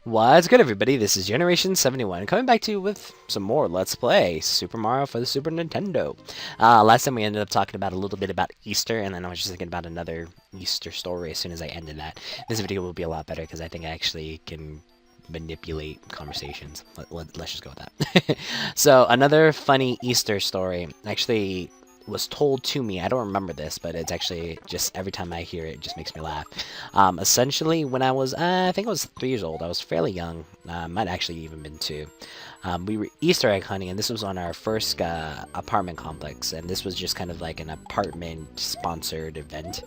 What's good, everybody? This is Generation 71 coming back to you with some more Let's Play Super Mario for the Super Nintendo. Last time we ended up talking about a little bit about Easter, and then I was just thinking about another Easter story as soon as I ended that. This video will be a lot better because I think I actually can manipulate conversations. Let's just go with that. So, another funny Easter story actually was told to me. I don't remember this, but it's actually just every time I hear it, it just makes me laugh. Essentially, when I was, I think I was 3 years old, I was fairly young, might actually even been 2. We were Easter egg hunting, and this was on our first apartment complex, and this was just kind of like an apartment-sponsored event.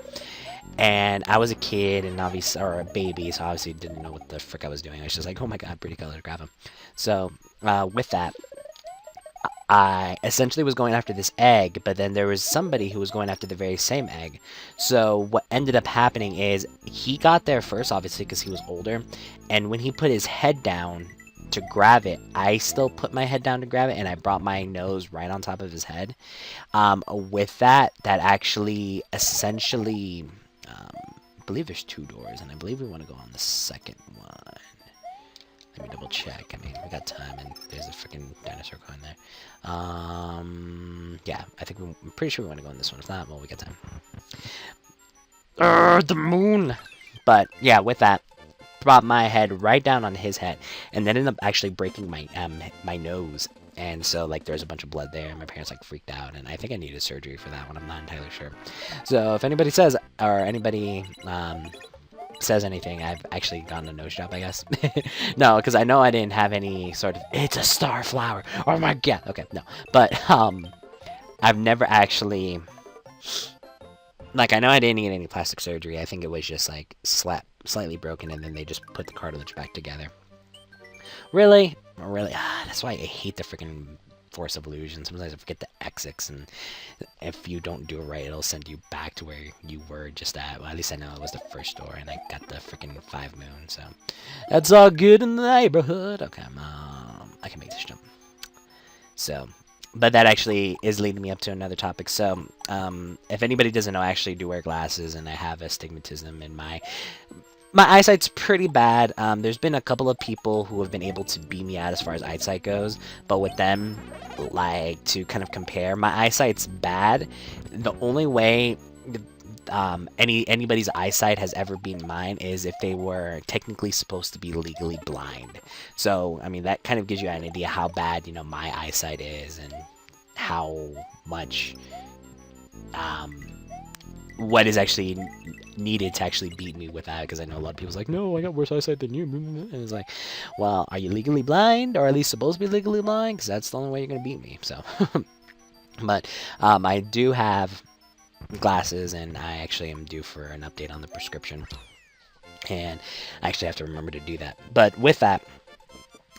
And I was a kid, and obviously, or a baby, so obviously didn't know what the frick I was doing. I was just like, oh my god, pretty color, grab him. So, with that, I essentially was going after this egg, but then there was somebody who was going after the very same egg. So what ended up happening is he got there first, obviously, because he was older. And when he put his head down to grab it, I still put my head down to grab it, and I brought my nose right on top of his head. With that, that actually essentially, I believe there's 2 doors, and I believe we want to go on the second one. Let me double check. I mean, we got time, and there's a freaking dinosaur coin there. Yeah, I'm pretty sure we want to go on this one. If not, well, we got time. The moon! But, yeah, with that, brought my head right down on his head, and then ended up actually breaking my my nose. And so, like, there's a bunch of blood there, and my parents, like, freaked out, and I think I needed surgery for that one. I'm not entirely sure. So, if anybody says, or anybody, says anything, I've actually gotten a nose job, I guess. No, because I know I didn't have any sort of, it's a star flower, oh my god, okay, no. But, I've never actually, like, I know I didn't get any plastic surgery. I think it was just, like, slightly broken, and then they just put the cartilage back together. Really? Really? That's why I hate the freaking Force of Illusion. Sometimes I forget the exits, and if you don't do it right, it'll send you back to where you were just at. Well, at least I know it was the first door, and I got the freaking 5 moon, so that's all good in the neighborhood. Okay, I can make this jump. So, but that actually is leading me up to another topic. So, if anybody doesn't know, I actually do wear glasses, and I have astigmatism in my eyesight's pretty bad. There's been a couple of people who have been able to beat me out as far as eyesight goes, but with them, like, to kind of compare, my eyesight's bad. The only way anybody's eyesight has ever been mine is if they were technically supposed to be legally blind. So, I mean, that kind of gives you an idea how bad, you know, my eyesight is, and how much what is actually needed to actually beat me with that, because I know a lot of people's like, no, I got worse eyesight than you, and it's like, well, are you legally blind, or at least supposed to be legally blind, because that's the only way you're going to beat me, so. But I do have glasses, and I actually am due for an update on the prescription, and I actually have to remember to do that. But with that,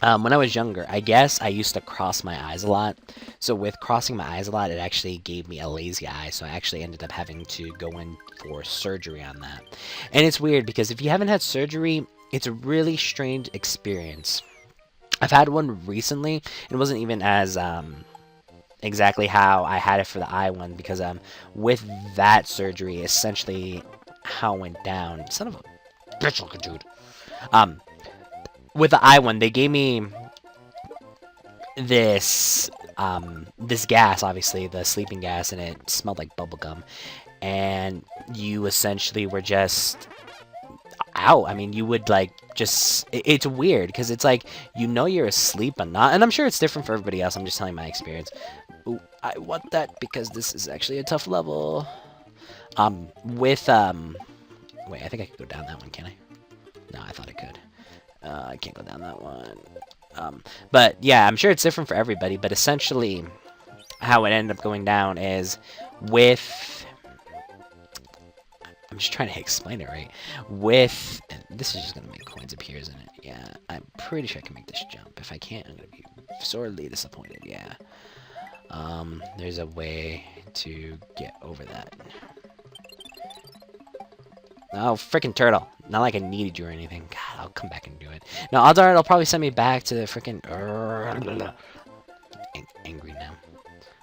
when I was younger, I guess I used to cross my eyes a lot. So with crossing my eyes a lot, it actually gave me a lazy eye. So I actually ended up having to go in for surgery on that. And it's weird because if you haven't had surgery, it's a really strange experience. I've had one recently. It wasn't even as exactly how I had it for the eye one, because with that surgery, essentially how it went down. Son of a bitch looking dude. With the eye one, they gave me this this gas, obviously, the sleeping gas, and it smelled like bubblegum. And you essentially were just out. I mean, you would, like, just... It's weird, because it's like, you know you're asleep but not. And I'm sure it's different for everybody else. I'm just telling my experience. Ooh, I want that, because this is actually a tough level. Wait, I think I could go down that one, can I? No, I thought I could. I can't go down that one. But yeah, I'm sure it's different for everybody, but essentially how it ended up going down is with... I'm just trying to explain it right. With... This is just going to make coins appear, isn't it? Yeah, I'm pretty sure I can make this jump. If I can't, I'm going to be sorely disappointed, yeah. There's a way to get over that. Oh, freaking turtle. Not like I needed you or anything. God, I'll come back and do it. No, odds are it'll probably send me back to the freaking... Angry now.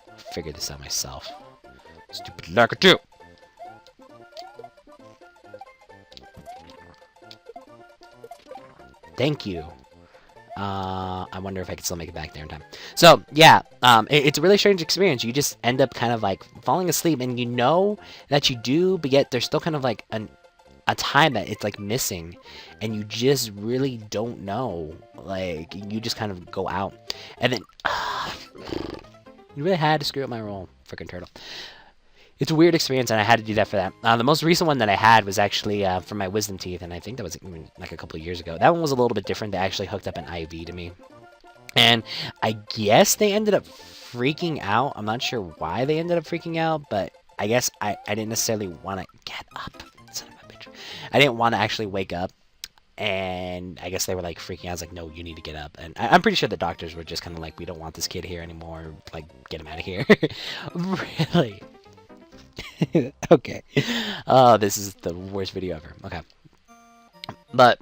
I'll figure this out myself. Stupid Lakitu! Thank you. I wonder if I can still make it back there in time. So, yeah, it's a really strange experience. You just end up kind of, like, falling asleep, and you know that you do, but yet there's still kind of, like, a time that it's, like, missing, and you just really don't know. Like, you just kind of go out, and then, you really had to screw up my roll, freaking turtle. It's a weird experience, and I had to do that for that. The most recent one that I had was actually for my wisdom teeth, and I think that was even like a couple of years ago. That one was a little bit different. They actually hooked up an IV to me. And I guess they ended up freaking out. I'm not sure why they ended up freaking out, but I guess I didn't necessarily want to get up. Son of a bitch. I didn't want to actually wake up. And I guess they were like freaking out. I was like, no, you need to get up. And I'm pretty sure the doctors were just kind of like, we don't want this kid here anymore. Like, get him out of here. Really? Okay. Oh, this is the worst video ever. Okay. But,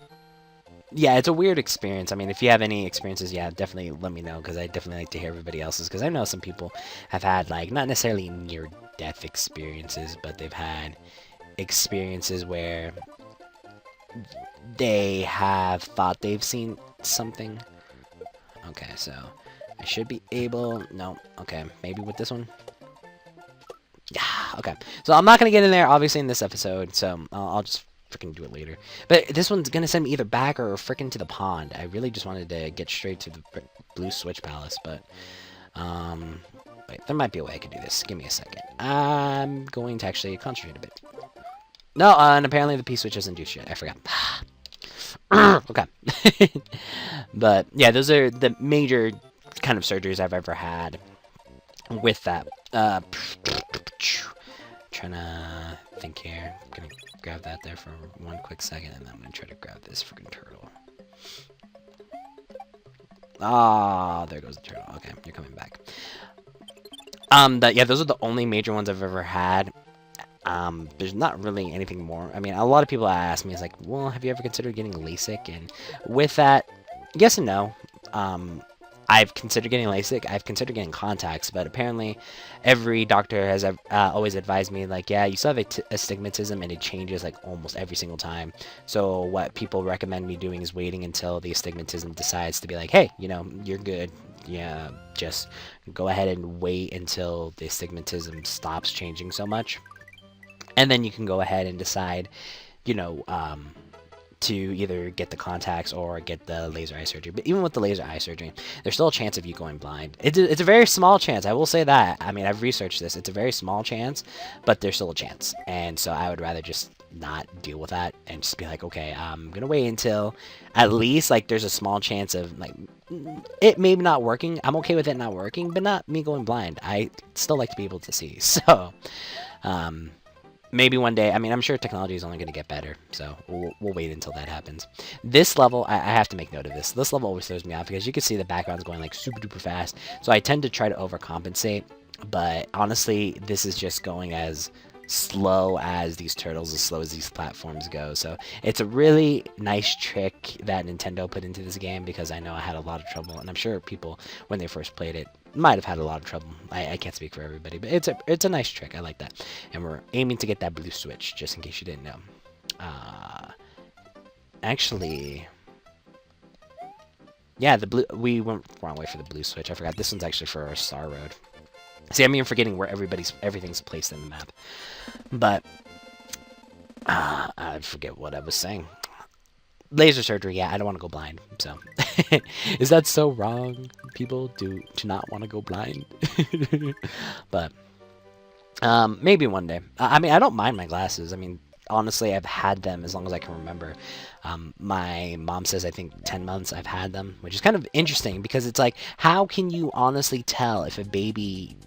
yeah, it's a weird experience. I mean, if you have any experiences, yeah, definitely let me know, because I definitely like to hear everybody else's, because I know some people have had, like, not necessarily near-death experiences, but they've had experiences where they have thought they've seen something. Okay, so I should be able... No, okay, maybe with this one. Yeah, okay. So I'm not going to get in there, obviously, in this episode, so I'll just freaking do it later. But this one's going to send me either back or freaking to the pond. I really just wanted to get straight to the Blue Switch Palace, but... wait, there might be a way I could do this. Give me a second. I'm going to actually concentrate a bit. No, and apparently the P-Switch doesn't do shit. I forgot. Okay. But, yeah, those are the major kind of surgeries I've ever had with that. Trying to think here. I'm gonna grab that there for one quick second, and then I'm gonna try to grab this freaking turtle. Ah, there goes the turtle. Okay, you're coming back. Yeah, those are the only major ones I've ever had. There's not really anything more. I mean, a lot of people ask me, it's like, well, have you ever considered getting LASIK? And with that, yes and no. I've considered getting LASIK. I've considered getting contacts, but apparently every doctor has always advised me, like, yeah, you still have astigmatism, and it changes, like, almost every single time. So what people recommend me doing is waiting until the astigmatism decides to be like, hey, you know, you're good. Yeah, just go ahead and wait until the astigmatism stops changing so much. And then you can go ahead and decide, you know, to either get the contacts or get the laser eye surgery. But even with the laser eye surgery, there's still a chance of you going blind. It's a very small chance, I will say that. I mean, I've researched this. It's a very small chance, but there's still a chance. And so I would rather just not deal with that and just be like, okay, I'm going to wait until at least, like, there's a small chance of, like, it maybe not working. I'm okay with it not working, but not me going blind. I still like to be able to see. So, maybe one day. I mean, I'm sure technology is only going to get better, so we'll wait until that happens. This level, I have to make note of this. This level always throws me off because you can see the background's going, like, super duper fast. So I tend to try to overcompensate, but honestly, this is just going as slow as these turtles, as slow as these platforms go. So it's a really nice trick that Nintendo put into this game, because I know I had a lot of trouble, and I'm sure people, when they first played it, might have had a lot of trouble. I can't speak for everybody, but it's a nice trick. I like that. And we're aiming to get that blue switch, just in case you didn't know. Actually, yeah, we went wrong way for the blue switch. I forgot. This one's actually for our Star Road. See, I'm even forgetting where everything's placed in the map. But I forget what I was saying. Laser surgery, yeah, I don't want to go blind, so. Is that so wrong, people, to not want to go blind? But, maybe one day. I mean, I don't mind my glasses. I mean, honestly, I've had them as long as I can remember. My mom says, I think, 10 months I've had them, which is kind of interesting, because it's like, how can you honestly tell if a baby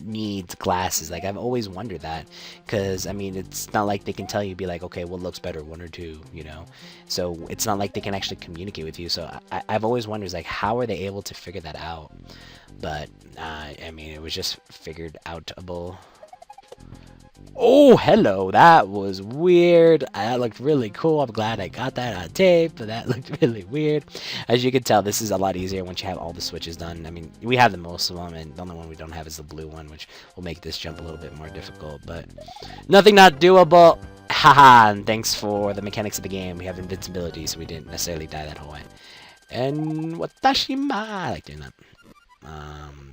needs glasses? Like, I've always wondered that, because I mean, it's not like they can tell you, be like, okay, what looks better, 1 or 2, you know? So it's not like they can actually communicate with you. So I've always wondered, like, how are they able to figure that out? But I mean, it was just figured outable Oh, hello. That was weird. That looked really cool. I'm glad I got that on tape, but that looked really weird. As you can tell, this is a lot easier once you have all the switches done. I mean, we have the most of them, and the only one we don't have is the blue one, which will make this jump a little bit more difficult, but nothing not doable. Haha, and thanks for the mechanics of the game. We have invincibility, so we didn't necessarily die that whole way. And watashima, I like doing that.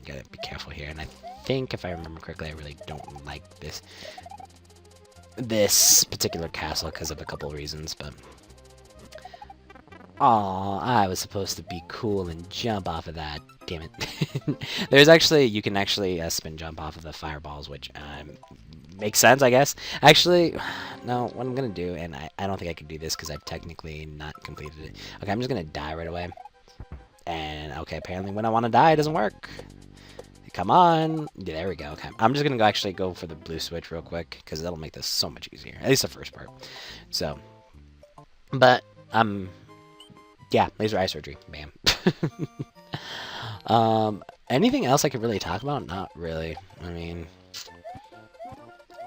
Gotta be careful here, and I think if I remember correctly, I really don't like this particular castle because of a couple of reasons, but oh, I was supposed to be cool and jump off of that. Damn it. There's actually, you can actually spin jump off of the fireballs, which makes sense, I guess. Actually, no, what I'm going to do, and I don't think I can do this because I've technically not completed it. Okay, I'm just going to die right away. And, okay, apparently when I want to die, it doesn't work. Come on. Yeah, there we go. Okay, I'm just going to actually go for the blue switch real quick because that'll make this so much easier. At least the first part. So, but, yeah, laser eye surgery. Bam. Anything else I could really talk about? Not really. I mean,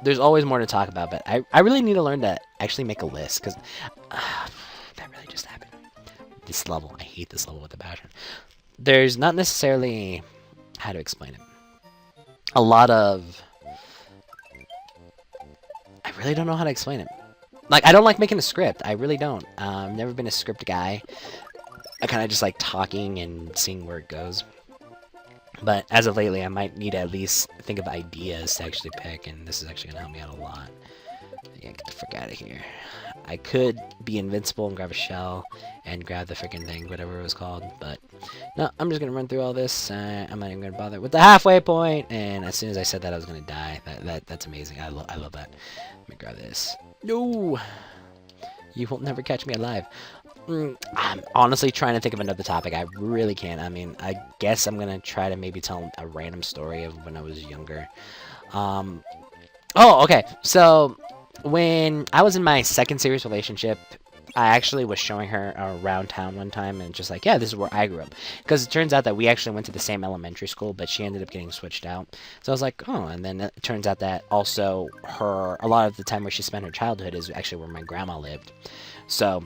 there's always more to talk about, but I really need to learn to actually make a list, because that really just happened. This level, I hate this level with a passion. There's not necessarily, how to explain it, a lot of, I really don't know how to explain it. Like, I don't like making a script. I really don't. I've never been a script guy. I kind of just like talking and seeing where it goes. But as of lately, I might need to at least think of ideas to actually pick, and this is actually going to help me out a lot. Yeah, get the frick out of here. I could be invincible and grab a shell and grab the freaking thing, whatever it was called, but no, I'm just going to run through all this. I'm not even going to bother with the halfway point, and as soon as I said that I was going to die. That's amazing. I love that. Let me grab this. No! You will never catch me alive. I'm honestly trying to think of another topic. I really can't. I mean, I guess I'm going to try to maybe tell a random story of when I was younger. Oh, okay. So, when I was in my second serious relationship, I actually was showing her around town one time and just like, yeah, this is where I grew up. Because it turns out that we actually went to the same elementary school, but she ended up getting switched out. So I was like, oh, and then it turns out that also a lot of the time where she spent her childhood is actually where my grandma lived. So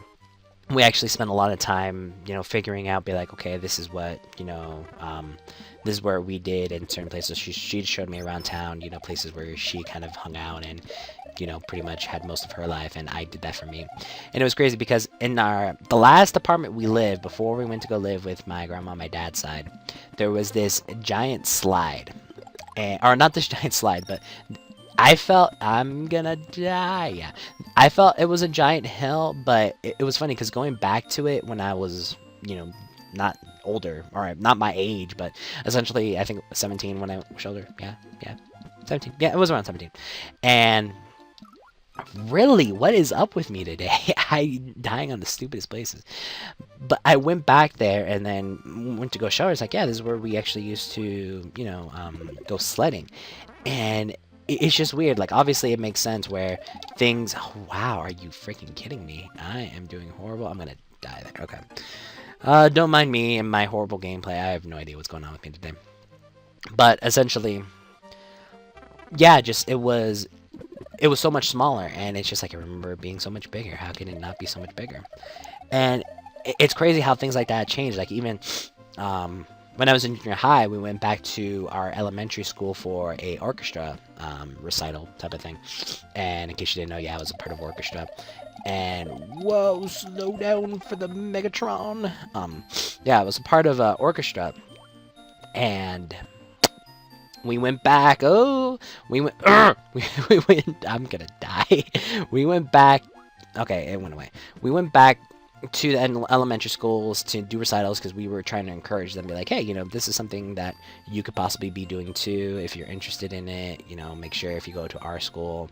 we actually spent a lot of time, figuring out, be like, okay, this is what, this is where we did in certain places. She showed me around town, places where she kind of hung out and, pretty much had most of her life, and I did that for me. And it was crazy because in the last apartment we lived, before we went to go live with my grandma on my dad's side, there was this giant slide. Or not this giant slide, but I felt I'm gonna die. Yeah, I felt it was a giant hill, but it was funny because going back to it when I was, not older, or not my age, but essentially I think 17 when I was older. Yeah, 17. Yeah, it was around 17. And really, what is up with me today? I'm dying on the stupidest places. But I went back there and then went to go show her. It's like, yeah, this is where we actually used to, go sledding. And it's just weird. Like, obviously it makes sense where things, oh, wow, are you freaking kidding me? I am doing horrible. I'm gonna die there. Okay. Don't mind me and my horrible gameplay. I have no idea what's going on with me today. But essentially, yeah, just it was so much smaller, and it's just like I remember it being so much bigger. How can it not be so much bigger? And it's crazy how things like that change. Like, even when I was in junior high, we went back to our elementary school for a orchestra recital type of thing. And in case you didn't know, yeah, I was a part of orchestra. And whoa, slow down for the Megatron. Yeah, I was a part of orchestra, and we went back. Oh, we went. We went. I'm gonna die. We went back. Okay, it went away. We went back to the elementary schools to do recitals because we were trying to encourage them, be like, hey, this is something that you could possibly be doing too if you're interested in it. Make sure if you go to our school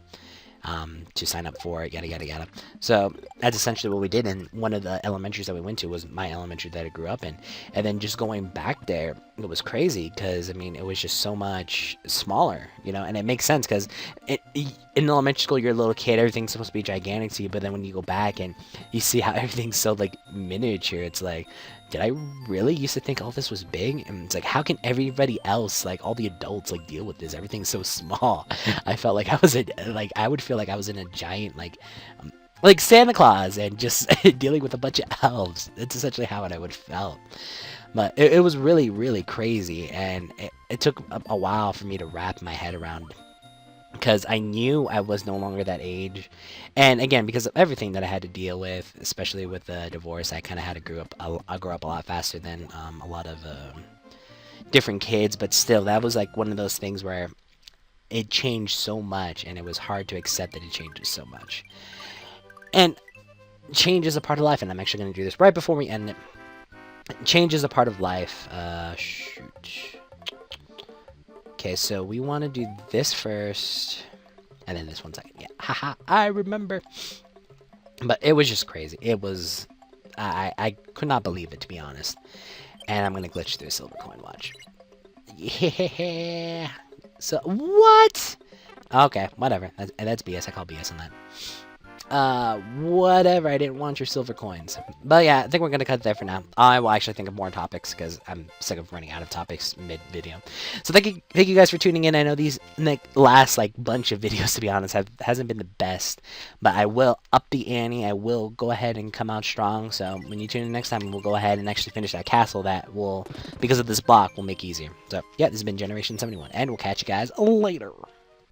to sign up for it, yada yada yada. So that's essentially what we did, and one of the elementaries that we went to was my elementary that I grew up in. And then just going back there, it was crazy because I mean it was just so much smaller, and it makes sense because in elementary school you're a little kid, everything's supposed to be gigantic to you, but then when you go back and you see how everything's so like miniature, it's like, did I really used to think all this was big? And it's like, how can everybody else, like all the adults, like deal with this? Everything's so small. I felt like I would feel like I was in a giant, like Santa Claus and just dealing with a bunch of elves. That's essentially how I would felt. But it was really, really crazy, and it took a while for me to wrap my head around, because I knew I was no longer that age. And again, because of everything that I had to deal with, especially with the divorce, I kind of had to grow up a lot faster than a lot of different kids. But still, that was like one of those things where it changed so much, and it was hard to accept that it changes so much. And change is a part of life, and I'm actually going to do this right before we end it. Change is a part of life. Shoot. Okay, so we want to do this first, and then this one second. Yeah, haha, I remember. But it was just crazy. It was, I could not believe it, to be honest. And I'm gonna glitch through a silver coin. Watch. Yeah. So what? Okay, whatever. That's BS. I call BS on that. Whatever, I didn't want your silver coins. But yeah, I think we're gonna cut there for now. I will actually think of more topics, because I'm sick of running out of topics mid-video. So thank you guys for tuning in. I know these last, bunch of videos, to be honest, hasn't been the best. But I will up the ante. I will go ahead and come out strong. So when you tune in next time, we'll go ahead and actually finish that castle that will, because of this block, will make easier. So yeah, this has been Generation 71, and we'll catch you guys later.